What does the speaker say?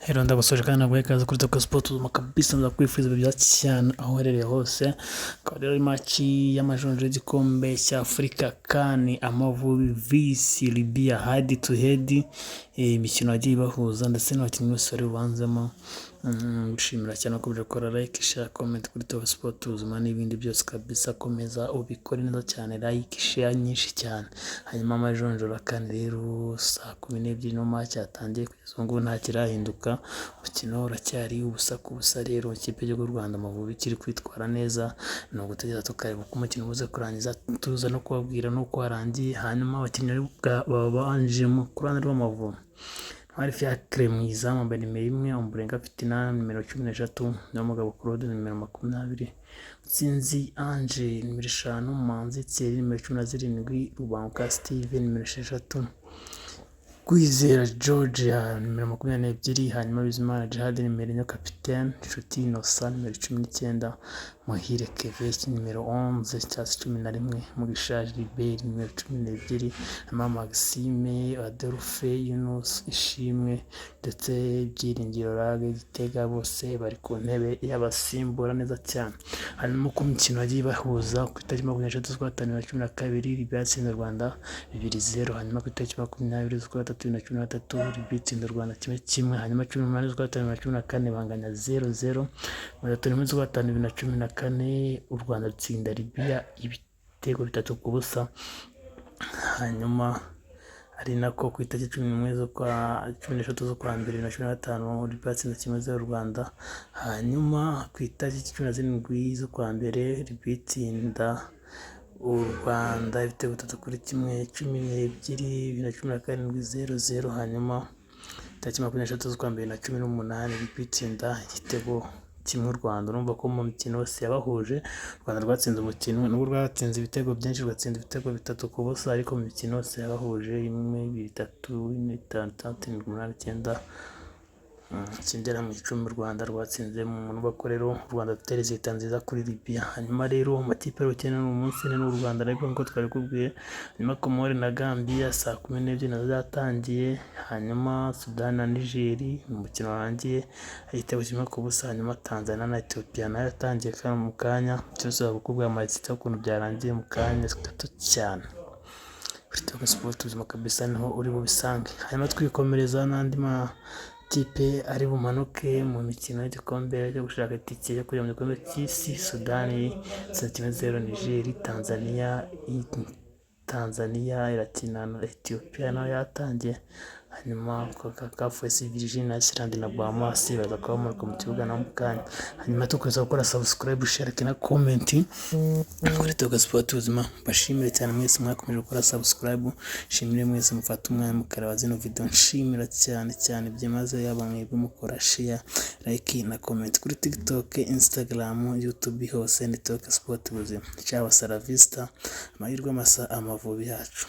Hello ndagusuje kandi naguhe ikaze kuri Toko Sport ubuzima kabisa ndakwifuriza ibyo byiza cyane aho uherereye hose. Akaba rero maci y'amajonjora y'igikombe cya Afurika CAN Amavubi vs Libya head to head, imikino yagiye ibahuza ndetse n'abakinnyi bose bari bubanzemo. Gushimira cyane ko gukora like, share, comment kuri Toko Sport ubuzima n'ibindi byose kabisa, komeza ubikore neza cyane, like share nyinshi cyane. Hanyuma amajonjora kandi rero saa 12 no match yatangiye kugeza ubu ngubu nta kirahinduka, umukino uracyari ubusa ku busa. Rero ikipe y'u Rwanda Amavubi kiri kwitwara neza, ni ugutegereza tukareba uko umukino ubuze kurangiza, tuza no kubabwira nuko warangiye. Hanyuma abakinnyi babanjemo ku ruhande rw'Amavubi Ntwari Fiacre mu izamu wambaye nimero 1, Ombolenga Fitina nimero 13, Niyomugabo Claude nimero 20, Mutsinzi Ange nimero 5, Manzi Thierry nimero 17, Rubanguka Steve nimero 6, Kwizera George nimero 22, hanyuma Bizimana Djihad nimero 4, Kapitene Nshuti Innocent nimero 19, Muhire Kevin nimero 11, Cyasi 11, Mugisha Gilbert nimero 12, hanyuma Maxime Adolphe Yunus Ishimwe ndetse Byiringiro Rage Gitega bose bari ku ntebe y'abasimbura neza cyane. Hanyuma ku mikino yagiye bahuza ku itariki 23 z'ukwa 2012 Libya yatsinze u Rwanda 2-0, hanyuma ku itariki 20 z'ukwa 2013 Libya itsinda u Rwanda 1-1, hanyuma 18 z'ukwa 2014 banganya 0-0, mu 31 z'ukwa 2014 u Rwanda rutsinda Libya ibitego 3-0. Hanyuma ari nako ku itariki 11 z'ukwa 2015 Libya yatsinze 1-0 u Rwanda, hanyuma ku itariki 17 z'ukwa 1 Libya itsinda u Rwanda ibitego 3-1, 12/2017 0-0, hanyuma itariki 23 z'ukwa 2018 Libya itsinda igitego kimwe u Rwanda. Urumva ko mu mikino yose yabahuje u Rwanda rwatsinze umukino, nubwo rwatsinze ibitego byinshi, rwatsinze ibitego 3-0, ariko mu mikino yose yabahuje 1, 2, 3, 4, 5, 6, 7, 8, 9 ikindera mu icumi u Rwanda rwatsinze mu nubako. Rero u Rwanda rutereze leta nziza kuri Libya. Hanyuma rero amakipe y'urukino umunsi ni u Rwanda ariko nkuko twari kubwiye, hanyuma Comore na Gambia saa 12 nazo zatangiye, hanyuma Sudan na Niger umukino warangiye igitego 1-0, hanyuma Tanzania na Ethiopia nayo yatangiye kandi mu kanya cyose bakubwira amatsinda ukuntu byarangiye mu kanya gato cyane. Kuri Toko Sport ubuzima kabisa niho uri bubisange. Hanyuma twikomereza n'andi kipe ari bumanuke mu mikino y'igikombe cyo gushaka itike yo kujya mu gikombe cy'isi. Sudani 0-0 Niger, Tanzania irakina na Ethiopia nayo yatangiye, hanyuma CAF Virgin Island na Bahamas baza kuba bamanuka mu kibuga na mukanya. Hanyuma tukweza gukora subscribe, share na comment kuri Toko Sport ubuzima. Bashimire cyane mwese mwakomeje gukora subscribe, shimire mwese mufata umwanya mukareba zino video, nshimira cyane byimaze yaba mwebwe mukora share, like na comment kuri TikTok, Instagram, YouTube hose ni Toko Sport ubuzima. Ciao, salavista, amahirwe masa Amavubi yacu.